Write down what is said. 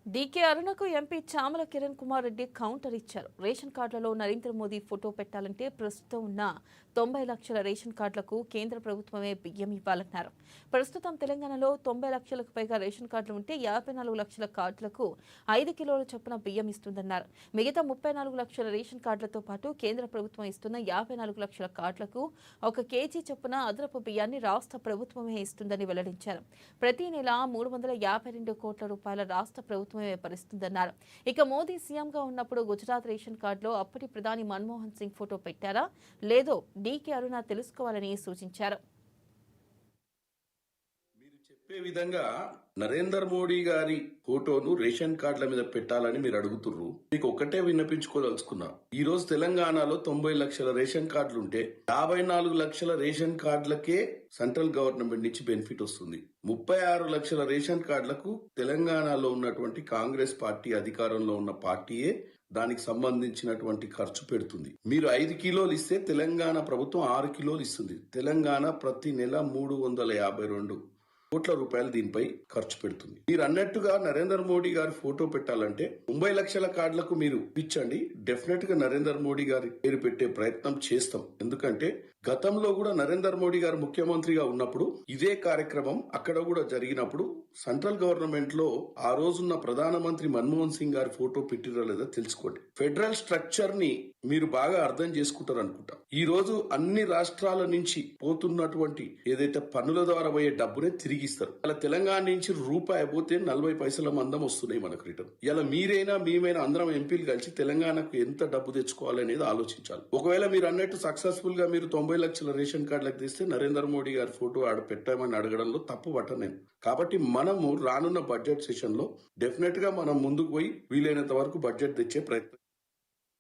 DK అరుణకు MP Chamala Kiran Kumar Reddy counter ఇచ్చారు. Ration కార్డులలో నరేంద్ర మోదీ ఫోటో పెట్టాలంటే ప్రస్తుతం ఉన్న 90 లక్షల రేషన్ కార్డులకు కేంద్ర ప్రభుత్వమే బియ్యం ఇవ్వాలన్నారు. ప్రస్తుతం తెలంగాణలో 90 లక్షలకు పైగా రేషన్ కార్డులు ఉంటే 54 లక్షల కార్డులకు 5 కిలోల చొప్పున బియ్యం ఇస్తుందన్నారు. మిగతా 34 లక్షల రేషన్ కార్డులతో పాటు కేంద్ర ప్రభుత్వం ఇస్తున్న 54 లక్షల కార్డులకు 1 కేజీ చొప్పున అదనపు బియ్యాన్ని రాష్ట్ర ప్రభుత్వమే ఇస్తుందని వెల్లడించారు. ప్రతి నెల 352 కోట్ల రూపాయల రాష్ట్ర ప్రభుత్వం భరిస్తుందన్నారు. ఇక మోదీ సీఎంగా ఉన్నప్పుడు గుజరాత్ రేషన్ కార్డులో అప్పటి ప్రధాని మన్మోహన్ సింగ్ ఫోటో పెట్టారా లేదో డీకే అరుణ తెలుసుకోవాలని సూచించారు. చెప్పే విధంగా నరేందర్ మోడీ గారి ఫోటోను రేషన్ కార్డుల మీద పెట్టాలని మీరు అడుగుతున్నారు. మీకు ఒక్కటే విన్నపించుకోదలుచుకున్నా. ఈ రోజు తెలంగాణలో 90 లక్షల రేషన్ కార్డులు ఉంటే 54 లక్షల రేషన్ కార్డులకే సెంట్రల్ గవర్నమెంట్ నుంచి బెనిఫిట్ వస్తుంది. 36 లక్షల రేషన్ కార్డులకు తెలంగాణలో ఉన్నటువంటి కాంగ్రెస్ పార్టీ అధికారంలో ఉన్న పార్టీయే దానికి సంబంధించినటువంటి ఖర్చు పెడుతుంది. మీరు 5 కిలోలు ఇస్తే తెలంగాణ ప్రభుత్వం 6 కిలోలు ఇస్తుంది. తెలంగాణ ప్రతి నెల 352 కోట్ల రూపాయలు దీనిపై ఖర్చు పెడుతుంది. మీరు అన్నట్టుగా నరేంద్ర మోడీ గారి ఫోటో పెట్టాలంటే 90 లక్షల కార్డులకు మీరు ఇప్పించండి. డెఫినెట్ గా నరేంద్ర మోడీ గారి పేరు పెట్టే ప్రయత్నం చేస్తాం. ఎందుకంటే గతంలో కూడా నరేంద్ర మోడీ గారు ముఖ్యమంత్రిగా ఉన్నప్పుడు ఇదే కార్యక్రమం అక్కడ కూడా జరిగినప్పుడు సెంట్రల్ గవర్నమెంట్ లో ఆ రోజున్న ప్రధానమంత్రి మన్మోహన్ సింగ్ గారి ఫోటో పెట్టిరా లేదా తెలుసుకోండి. ఫెడరల్ స్ట్రక్చర్ ని మీరు బాగా అర్థం చేసుకుంటారు అనుకుంటా. ఈ రోజు అన్ని రాష్ట్రాల నుంచి పోతున్నటువంటి ఏదైతే పన్నుల ద్వారా పోయే డబ్బునే తిరిగిస్తారు. అలా తెలంగాణ నుంచి రూపాయి పోతే 40 పైసల మందం వస్తున్నాయి మనకు రిటర్న్. ఇలా మీరైనా మేమైనా అందరం ఎంపీలు కలిసి తెలంగాణకు ఎంత డబ్బు తెచ్చుకోవాలనేది ఆలోచించాలి. ఒకవేళ మీరు అన్నట్టు సక్సెస్ఫుల్ గా మీరు 90 లక్షల రేషన్ కార్డులకు తీస్తే నరేంద్ర మోడీ గారి ఫోటో ఆడ పెట్టామని అడగడంలో తప్పు పట్టనేను. కాబట్టి మనము రానున్న బడ్జెట్ సెషన్ లో డెఫినెట్ గా మనం ముందుకు పోయి వీలైనంత వరకు బడ్జెట్ తెచ్చే ప్రయత్నం